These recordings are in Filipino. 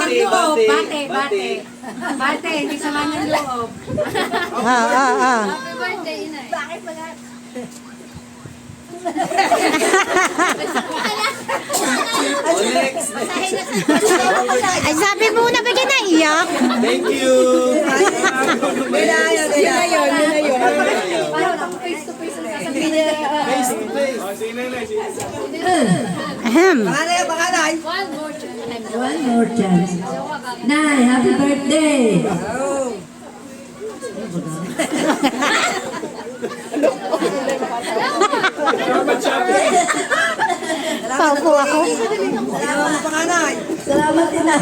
loob. Bate. Bate, hindi sama ng loob. Happy birthday, inay. Bakit pala? Ay, sabi mo na bigyan na iyak. Thank you. Yun na yun. Parang ako face to face ang sasabihin niya. Face to face. Ahem. Panganay. One more chance. Nay, happy birthday. Paupo ako. Salamat panganay. Salamat din, Nay.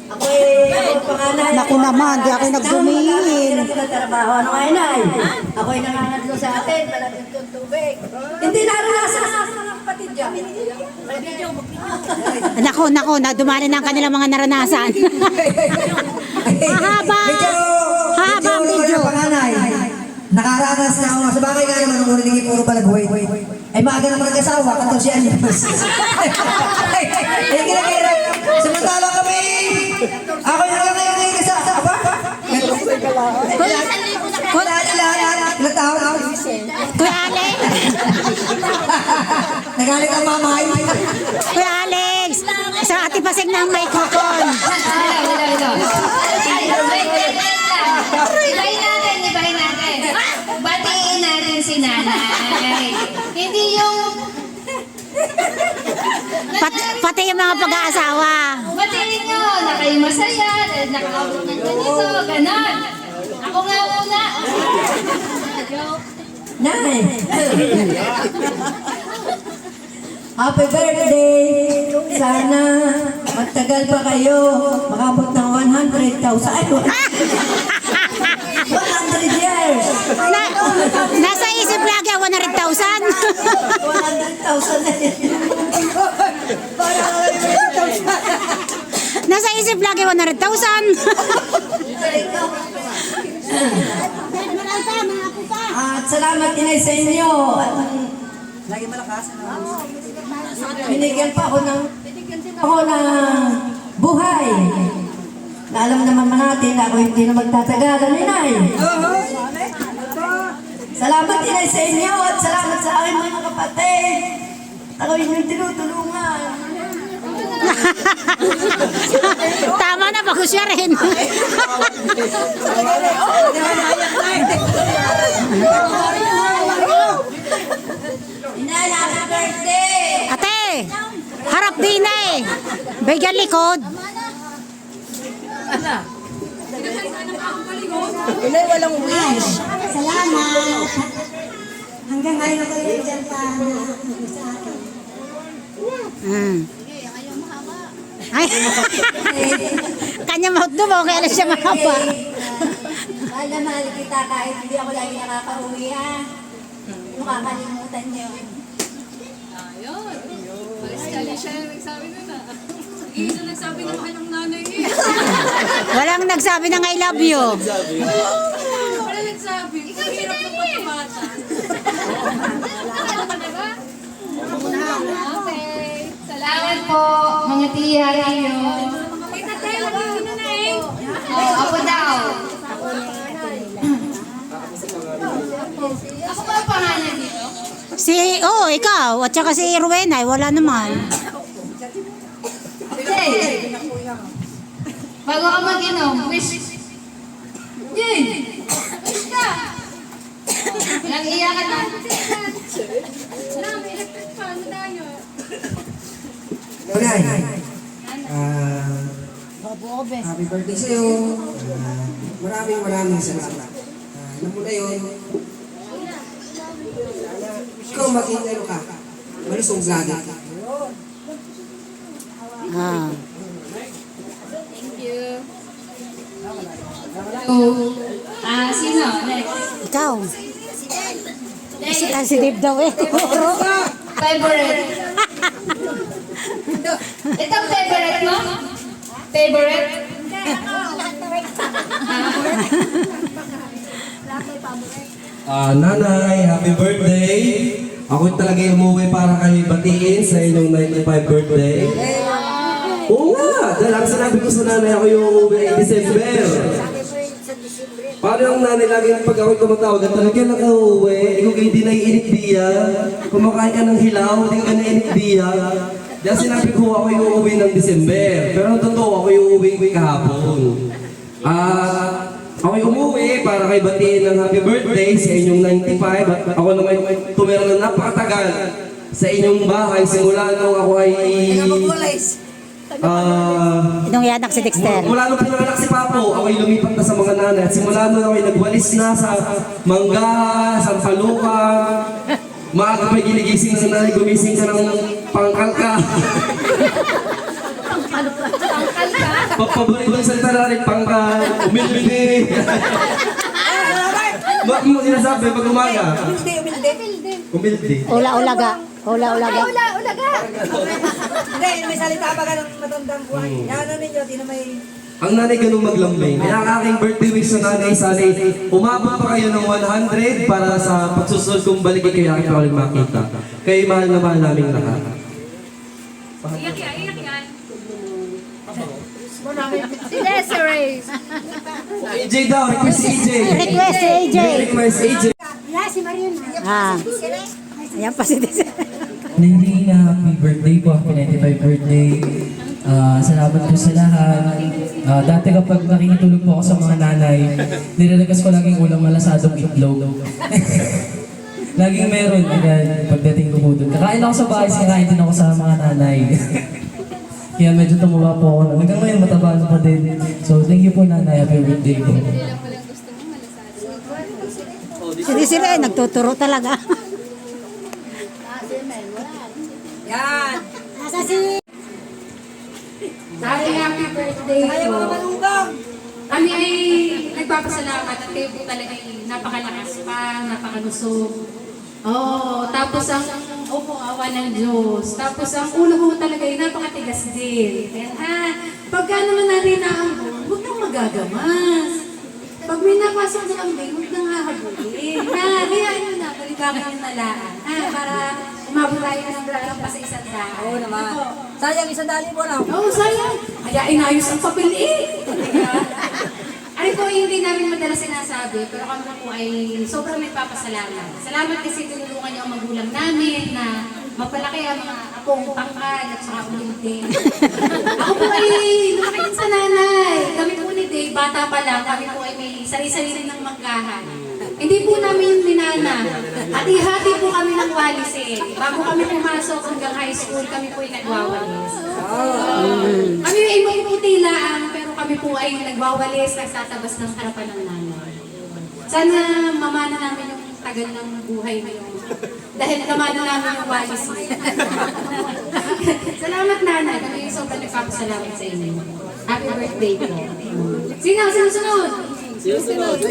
Ako panganay. Naku naman, di ako nagdumihin. Trabaho. Ano nga, Nay? Ako'y nangangatlo sa atin. Malagyan itong tubig. Hindi naranasan sa akin ng kapatid dyan. Naku, dumali na ang kanilang mga naranasan. Mahaba. Haba ang video. Panganay. Nakaranas na ako. Sa bagay nga naman, nung ulit puro palagway. Ay maaga naman nag-asawa, 14 anyos. Ay, kinakirap. Samantala kami. Ako yung ngayon ngayon kasama. Ilang taon? Kuya Alex. Nagalit ang mamay. Kuya Alex. Sa ati pasig ng microphone. Ibahin natin. Batiin natin si nanay. Hindi yung... Pati yung mga pag-aasawa. Batiin nyo na kayo masaya, nakaabot ng ganito, ganon. Ako nga una. Nay. Happy birthday. Sana magtagal pa kayo. Makabot ng 100,000. Ay, 100 years. Nasa isip lagi ang 100,000. 100,000 na yan. Nasa isip lagi 100,000. At salamat inay sa inyo. Lagi malakas. Binigyan pa ako ng buhay. Na alam naman natin na ako hindi na magtatagalan, inay. Salamat inay sa inyo at salamat sa akin mga kapatid. Ako yung tinutulungan. Tama na, bago siya rin. Inay, happy birthday! Ate, harap din eh. Bigyan likod. Inay, walang wish. Salamat. Hanggang ngayon ako yung dyan pa. Ay. Kanya mahutdo mo, kaya lang siya mahaba. Mahal na mahal kita kahit hindi ako lagi nakaka-uwi ha. Makakalimutan niyo. Ayun. Balik siya yung nagsabi na na. Isa nagsabi ng mahal ng nanay niya. Walang nagsabi ng I love you. Wala nagsabi. Ikaw hirap ng pagkabata. Okay. Salamat po, mga tiya kayo. Kita tayo lagi na na eh. Ako daw. Ako ba ang pangalan dito? Ikaw. At saka si Rowena, wala naman. Okay. Bago ka mag-inom, wish. Yay! Wish ka! Walang iyakan na. Electric fan na tayo. Lunay, happy birthday sa'yo. Maraming salamat. Alam mo na yun. Ikaw maging ano ka. Malusog lagi. Thank you. Sino? Next. Ikaw. Si Dave daw eh. Favorite. Itong favorite mo? Favorite? Nanay, happy birthday. Ako talaga yung umuwi para kayo batiin sa inyong 95 birthday. Oo nga, dahil ang sinabi ko sa nanay ako yung umuwi ay December. Paano yung nanay lagi pag ako'y tumatawag at talaga lang uuwi, ikaw kayo di naiinit diya, kumakain ka ng hilaw, di ka naiinit diya. Dahil sinabi ko ako yung uuwi ng December, pero ang totoo ako yung uuwi kahapon. Ako'y umuwi para kay batiin ng happy birthday sa inyong 95 at ako naman tumira ng napakatagal sa inyong bahay simula nung ako ay Nung yanak si Dexter. mula nung pinanganak si Papo, ako'y lumipat na sa mga nanay at simula nung ako'y nagwalis na sa Mangga, sa Paluca. Maaga pa'y ginigising ng nanay, gumising ka ng pangkalka. Paborito ng salita na rin, pangkal, umilbili. Sinasabi pag umaga? Umildi. Ula-ulaga. Ula-ulaga. Hindi, may salita pa ka ng matandang buhay. Yan na ninyo, di na may... Ang nanay ganun maglambing. Kaya ang aking birthday wish sa nanay, sana'y umabot pa kayo ng 100 para sa pagsusunod kong balik kayo aking pa ulit makita. Kayo mahal na mahal namin lahat. Iyak yan. Si Desiree. AJ daw, request si AJ. Request si AJ. Request si AJ. Ah. Ayan pa si Dexter. Nandini na happy birthday po, happy 95 birthday. Salamat po sa lahat. Dati kapag nakikitulog po ako sa mga nanay, nilalagas ko laging ulam malasadong itlog. Laging meron agad pagdating ko po doon. Kakain ako sa bahay, kakain din ako sa mga nanay. Kaya medyo tumuwa po ako. Hanggang ngayon mataba na pa din. So thank you po nanay, happy birthday po. Si Desiree, nagtuturo talaga. Yan! Happy birthday Kaya mga po. manunggang! Kami ay nagpapasalamat at kayo po talaga ay napakalakas pa, napakalusog. Oo, tapos ang awa ng Diyos. Tapos ang ulo ko talaga ay napakatigas din. Kaya pagka naman natin naambon, huwag nang magagamas. Pag may napasok na kambing, huwag nang hahabulin. Hayaan nyo na, balibakan nyo na laan. Para umabot tayo ng dragang pa sa isang daan. Oo naman. Sayang, 100 mo lang. Oo, sayang. Kaya inayos ang papel eh. Ano po hindi namin madalas sinasabi, pero kami na po ay sobrang nagpapasalamat. Salamat kasi tinulungan niyo ang magulang namin na mapalaki ang mga apong pangkal at saka ulintin. Ako po ay lumaki din sa nanay. Kami po ni Dave, bata pa lang, kami po ay may sarili-sarili ng manggahan. Hindi po namin yung minana. Hati-hati po kami ng walis eh. Bago kami pumasok hanggang high school, kami po ay nagwawalis. Kami ay mapuputi lang, pero kami po ay nagwawalis, nagtatabas ng harapan ng nanay. Sana mamana namin yung tagal ng buhay ngayon. Dahil namana namin yung walis. Salamat nanay, kami sobrang nagpapasalamat sa inyo. Happy birthday po. Sino? Sinusunod?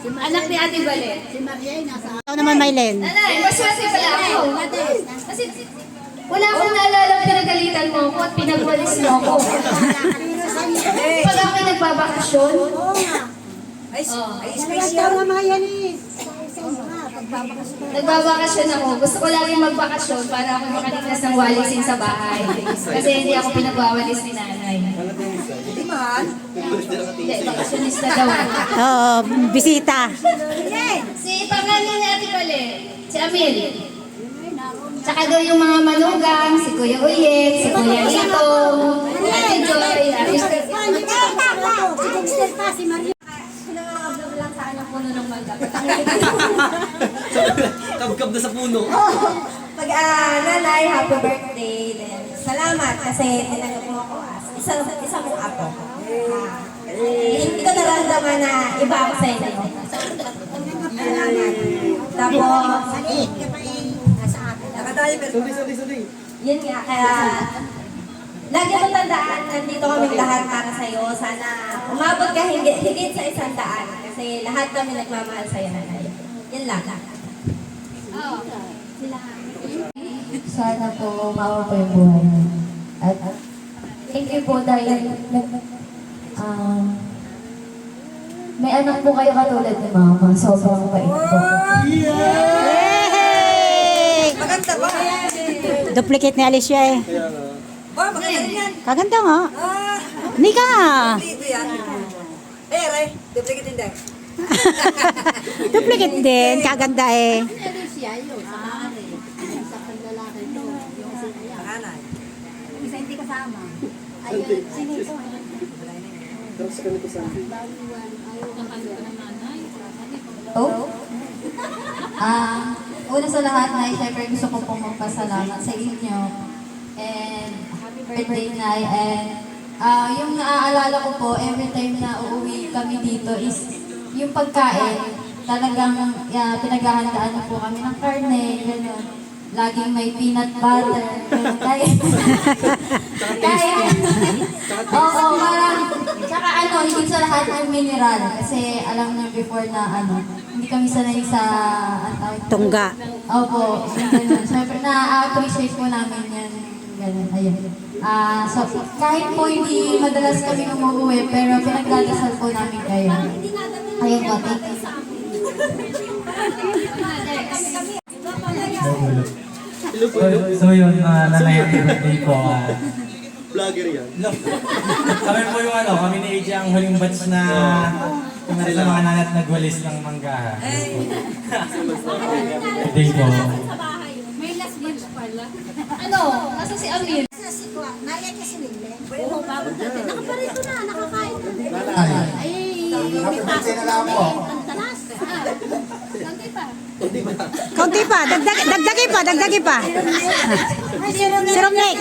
Anak ni Ate Balet. Ikaw naman, Mylen. Nanay, maswerte pala ako. Kasi wala akong naalala pinagalitan mo ako at pinagwalis mo ako. Pag ako nagbabakasyon, Ay, space yan. nagbabakasyon ako. Gusto ko lagi magbakasyon para ako makaligtas ng walisin sa bahay. Kasi hindi ako pinagwawalis ni nanay. Hindi mahal. Hindi, bakasyonista daw. Oo, bisita. Si pangalan ni Ate Pale, si Amil. Tsaka daw yung mga manugang, si Kuya Uyek, si Kuya Ito, Ate Joy, Ate Pinangangablog lang sa anak puno ng mangga. Kabkab na sa puno. Pag nanay, happy birthday. Then, salamat kasi tinanong mo ako as isa mong apo. Hindi ko naramdaman na iba ako sa inyo. Salamat. Tapos, Nakatayo, pero... yun nga, kaya lagi mo tandaan, nandito kami lahat para sa'yo. Sana umabot ka higit sa 100 kasi lahat kami nagmamahal sa'yo, nanay. Yan lang. Sana po umawa po yung buhay niyo. At thank you po dahil may anak po kayo katulad ni Mama. Sobrang bait po. Duplicate ni Alicia eh. Oh, maganda yan. Kaganda nga. Ah, Nika! dito yan. Eh, Ray, duplicate hindi. Duplicate din. Kaganda eh. Panganay. Isa hindi kasama. Sino ito? Oh? Una sa lahat na syempre gusto ko pong magpasalamat sa inyo. And happy birthday, Nay. And yung naaalala ko po, every time na uuwi kami dito is yung pagkain, talagang pinaghahandaan na po kami ng karne, gano'n. Laging may peanut butter, gano'n. Oo, parang, tsaka higit sa lahat yung mineral. Kasi alam nyo before na hindi kami sanay sa, Tungga. Opo, yung ganun. Siyempre, na-appreciate po namin yan. Ganun, ayun. So, kahit po hindi madalas kami umuwi, pero pinagdadasal po namin kayo. Ayun po, thank you. So yun, nanay, happy birthday po. Vlogger yan. Kami po yung kami ni AJ ang huling batch na yung sa mga nanat nagwalis ng mangga. Birthday po. May last batch pala. Nasa si Amir? Nariyan niya si Lille. Oo, bago natin. Nakaparito na, nakakain. Ay, may pasok na ako. Ang talas. Konti pa. Kaunti pa. Dagdagi pa. Si Romnick.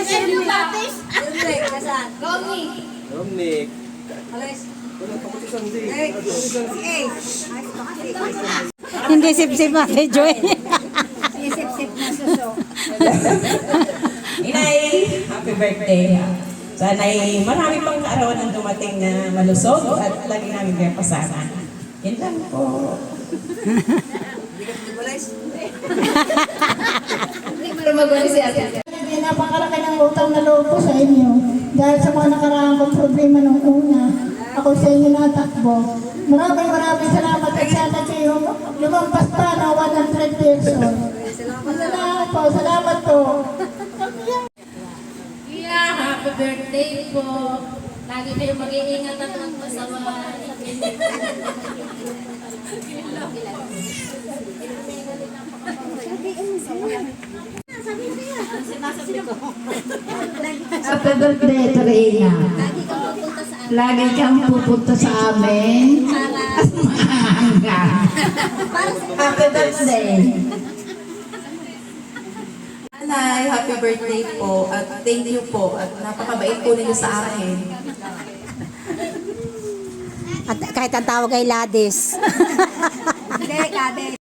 Gomi. Romnick. Hindi sip-sip Ate Joy. Isip-sip na suso. Inay, happy birthday. Sana'y marami pang kaarawan ang dumating na malusog at lagi namin kayo pasama. Yan lang po. Pero mag-uli si Ate. Napakalaki ng utang na loob ko sa inyo. Dahil sa mga nakaraang kong problema nung una, ako sa inyo natakbo. Maraming salamat at sana sa iyo. Lumampas pa na 100 pesos. Salamat po. Yeah, happy birthday po. Lagi kayo mag-iingat at magpasama. Happy birthday, Trina. Lagi kang pupunta sa amin. At maaanga. Happy birthday. Nay, happy birthday po at thank you po at napakabait po ninyo sa akin. At kahit ang tawag ay Ladis. Hindi, Kade.